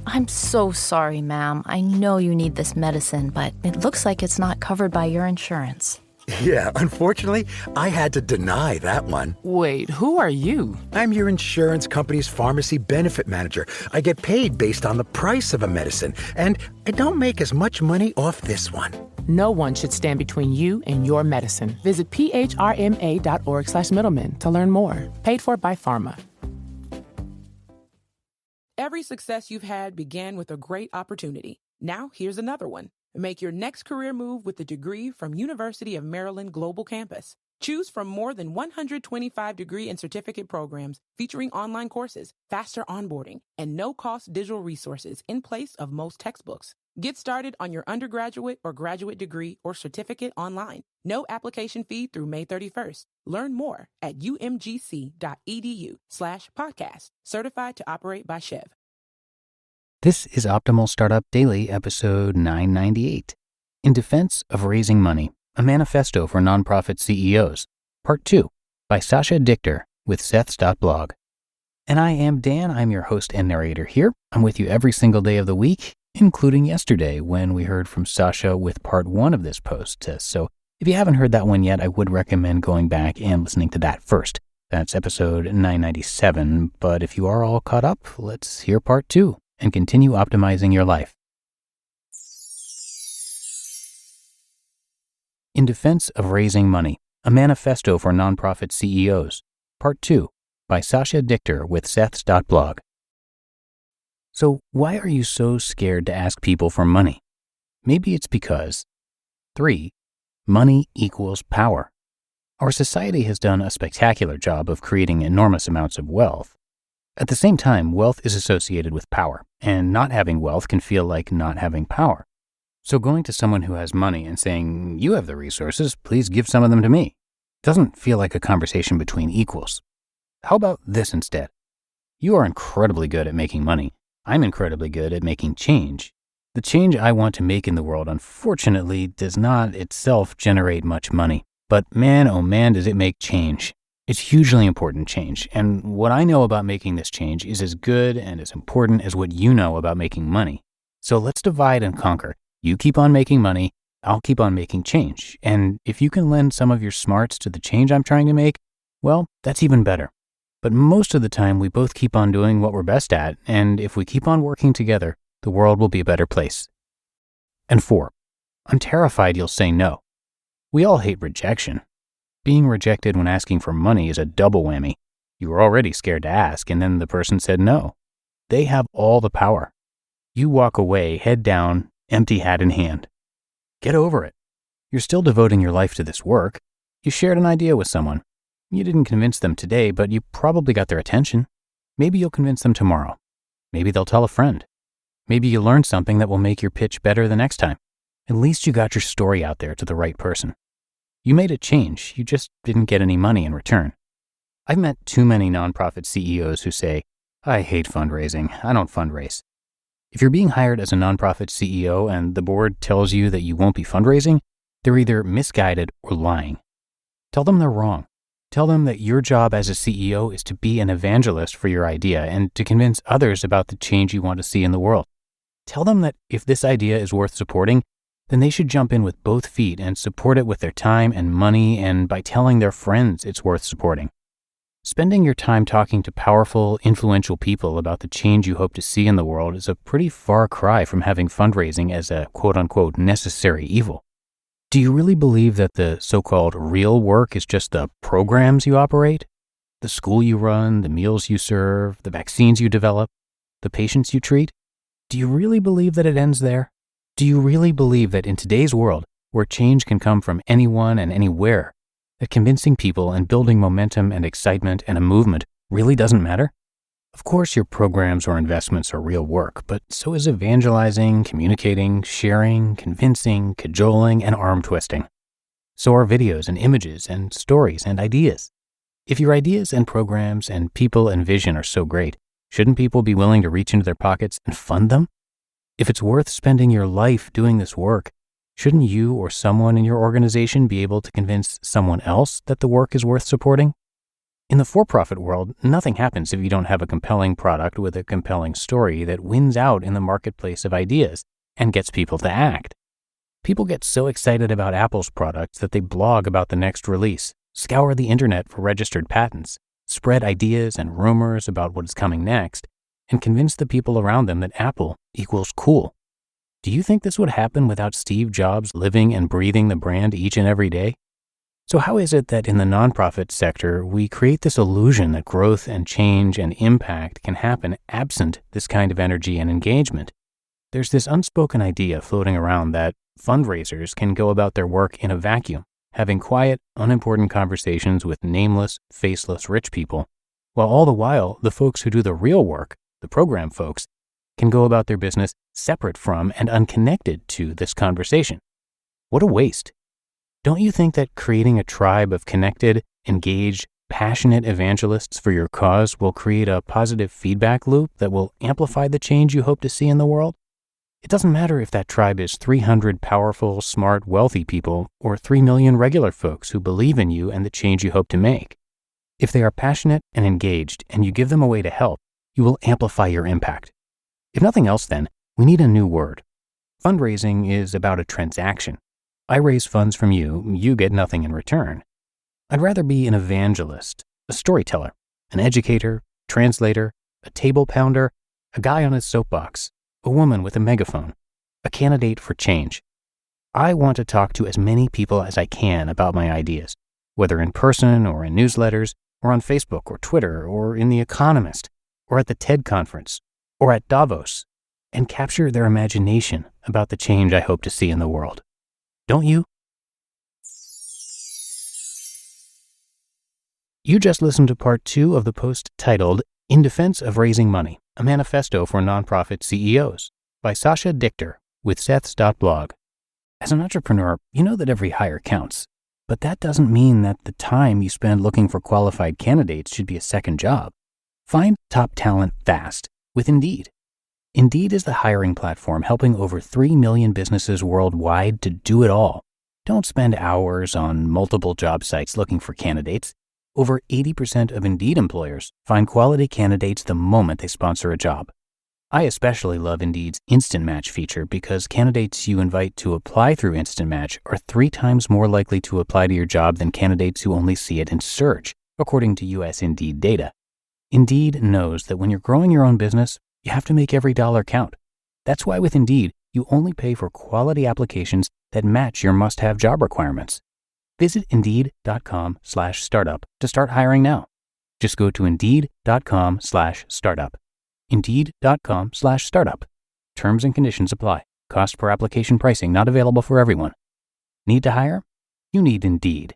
I'm so sorry, ma'am. I know you need this medicine, but it looks like it's not covered by your insurance. Yeah, unfortunately, I had to deny that one. Wait, who are you? I'm your insurance company's pharmacy benefit manager. I get paid based on the price of a medicine, and I don't make as much money off this one. No one should stand between you and your medicine. Visit phrma.org/middleman to learn more. Paid for by Pharma. Every success you've had began with a great opportunity. Now here's another one. Make your next career move with a degree from University of Maryland Global Campus. Choose from more than 125 degree and certificate programs featuring online courses, faster onboarding, and no-cost digital resources in place of most textbooks. Get started on your undergraduate or graduate degree or certificate online. No application fee through May 31st. Learn more at umgc.edu/podcast. Certified to operate by Chev. This is Optimal Startup Daily, episode 998. In Defense of Raising Money, a Manifesto for Nonprofit CEOs, Part 2, by Sasha Dichter with Seths.blog. And I am Dan. I'm your host and narrator here. I'm with you every single day of the week, including yesterday when we heard from Sasha with Part 1 of this post. So if you haven't heard that one yet, I would recommend going back and listening to that first. That's episode 997. But if you are all caught up, let's hear Part 2. And continue optimizing your life. In Defense of Raising Money, a Manifesto for Nonprofit CEOs, Part 2, by Sasha Dichter with Seths.blog. So why are you so scared to ask people for money? Maybe it's because 3. Money equals power. Our society has done a spectacular job of creating enormous amounts of wealth. At the same time, wealth is associated with power, and not having wealth can feel like not having power. So going to someone who has money and saying, "You have the resources, please give some of them to me," doesn't feel like a conversation between equals. How about this instead? You are incredibly good at making money. I'm incredibly good at making change. The change I want to make in the world, unfortunately, does not itself generate much money. But man, oh man, does it make change. It's hugely important change, and what I know about making this change is as good and as important as what you know about making money. So let's divide and conquer. You keep on making money, I'll keep on making change, and if you can lend some of your smarts to the change I'm trying to make, well, that's even better. But most of the time, we both keep on doing what we're best at, and if we keep on working together, the world will be a better place. And 4, I'm terrified you'll say no. We all hate rejection. Being rejected when asking for money is a double whammy. You were already scared to ask, and then the person said no. They have all the power. You walk away, head down, empty hat in hand. Get over it. You're still devoting your life to this work. You shared an idea with someone. You didn't convince them today, but you probably got their attention. Maybe you'll convince them tomorrow. Maybe they'll tell a friend. Maybe you learned something that will make your pitch better the next time. At least you got your story out there to the right person. You made a change, you just didn't get any money in return. I've met too many nonprofit CEOs who say, "I hate fundraising, I don't fundraise." If you're being hired as a nonprofit CEO and the board tells you that you won't be fundraising, they're either misguided or lying. Tell them they're wrong. Tell them that your job as a CEO is to be an evangelist for your idea and to convince others about the change you want to see in the world. Tell them that if this idea is worth supporting, then they should jump in with both feet and support it with their time and money and by telling their friends it's worth supporting. Spending your time talking to powerful, influential people about the change you hope to see in the world is a pretty far cry from having fundraising as a quote-unquote necessary evil. Do you really believe that the so-called real work is just the programs you operate? The school you run, the meals you serve, the vaccines you develop, the patients you treat? Do you really believe that it ends there? Do you really believe that in today's world, where change can come from anyone and anywhere, that convincing people and building momentum and excitement and a movement really doesn't matter? Of course, your programs or investments are real work, but so is evangelizing, communicating, sharing, convincing, cajoling, and arm twisting. So are videos and images and stories and ideas. If your ideas and programs and people and vision are so great, shouldn't people be willing to reach into their pockets and fund them? If it's worth spending your life doing this work, shouldn't you or someone in your organization be able to convince someone else that the work is worth supporting? In the for-profit world, nothing happens if you don't have a compelling product with a compelling story that wins out in the marketplace of ideas and gets people to act. People get so excited about Apple's products that they blog about the next release, scour the internet for registered patents, spread ideas and rumors about what is coming next, and convince the people around them that Apple equals cool. Do you think this would happen without Steve Jobs living and breathing the brand each and every day? So how is it that in the nonprofit sector, we create this illusion that growth and change and impact can happen absent this kind of energy and engagement? There's this unspoken idea floating around that fundraisers can go about their work in a vacuum, having quiet, unimportant conversations with nameless, faceless rich people, while all the while, the folks who do the real work, the program folks, can go about their business separate from and unconnected to this conversation. What a waste. Don't you think that creating a tribe of connected, engaged, passionate evangelists for your cause will create a positive feedback loop that will amplify the change you hope to see in the world? It doesn't matter if that tribe is 300 powerful, smart, wealthy people or 3 million regular folks who believe in you and the change you hope to make. If they are passionate and engaged and you give them a way to help, you will amplify your impact. If nothing else then, we need a new word. Fundraising is about a transaction. I raise funds from you, you get nothing in return. I'd rather be an evangelist, a storyteller, an educator, translator, a table pounder, a guy on his soapbox, a woman with a megaphone, a candidate for change. I want to talk to as many people as I can about my ideas, whether in person or in newsletters, or on Facebook or Twitter, or in The Economist, or at the TED conference, or at Davos, and capture their imagination about the change I hope to see in the world. Don't you? You just listened to part 2 of the post titled In Defense of Raising Money, a Manifesto for Nonprofit CEOs by Sasha Dichter with Seths.blog. As an entrepreneur, you know that every hire counts, but that doesn't mean that the time you spend looking for qualified candidates should be a second job. Find top talent fast with Indeed. Indeed is the hiring platform helping over 3 million businesses worldwide to do it all. Don't spend hours on multiple job sites looking for candidates. Over 80% of Indeed employers find quality candidates the moment they sponsor a job. I especially love Indeed's Instant Match feature because candidates you invite to apply through Instant Match are 3 times more likely to apply to your job than candidates who only see it in search, according to US Indeed data. Indeed knows that when you're growing your own business, you have to make every dollar count. That's why with Indeed, you only pay for quality applications that match your must-have job requirements. Visit Indeed.com/startup to start hiring now. Just go to Indeed.com/startup. Indeed.com/startup. Terms and conditions apply. Cost per application pricing not available for everyone. Need to hire? You need Indeed.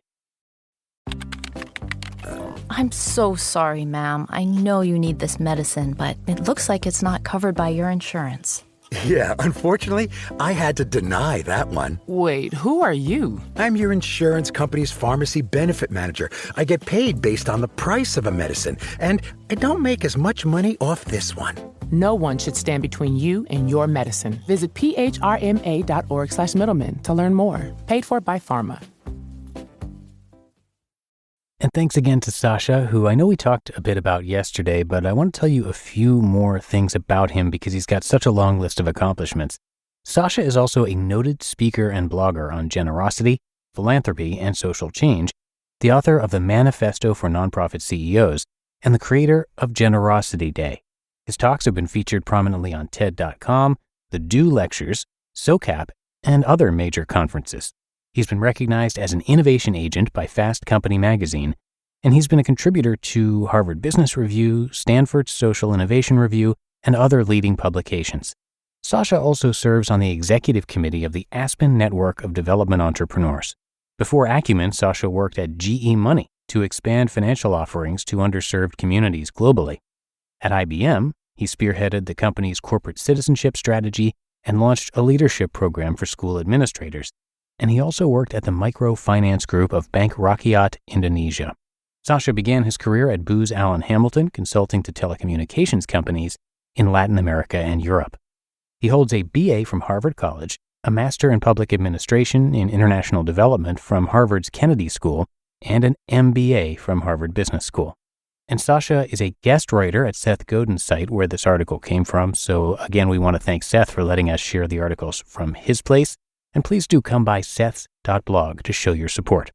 I'm so sorry, ma'am. I know you need this medicine, but it looks like it's not covered by your insurance. Yeah, unfortunately, I had to deny that one. Wait, who are you? I'm your insurance company's pharmacy benefit manager. I get paid based on the price of a medicine, and I don't make as much money off this one. No one should stand between you and your medicine. Visit phrma.org/middleman to learn more. Paid for by Pharma. And thanks again to Sasha, who I know we talked a bit about yesterday, but I want to tell you a few more things about him because he's got such a long list of accomplishments. Sasha is also a noted speaker and blogger on generosity, philanthropy, and social change, the author of the Manifesto for Nonprofit CEOs, and the creator of Generosity Day. His talks have been featured prominently on TED.com, the Do Lectures, SOCAP, and other major conferences. He's been recognized as an innovation agent by Fast Company magazine, and he's been a contributor to Harvard Business Review, Stanford Social Innovation Review, and other leading publications. Sasha also serves on the executive committee of the Aspen Network of Development Entrepreneurs. Before Acumen, Sasha worked at GE Money to expand financial offerings to underserved communities globally. At IBM, he spearheaded the company's corporate citizenship strategy and launched a leadership program for school administrators. And he also worked at the microfinance group of Bank Rakyat Indonesia. Sasha began his career at Booz Allen Hamilton, consulting to telecommunications companies in Latin America and Europe. He holds a BA from Harvard College, a Master in Public Administration in International Development from Harvard's Kennedy School, and an MBA from Harvard Business School. And Sasha is a guest writer at Seth Godin's site where this article came from. So again, we want to thank Seth for letting us share the articles from his place. And please do come by seths.blog to show your support.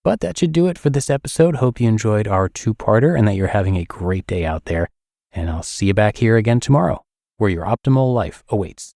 But that should do it for this episode. Hope you enjoyed our two-parter and that you're having a great day out there. And I'll see you back here again tomorrow, where your optimal life awaits.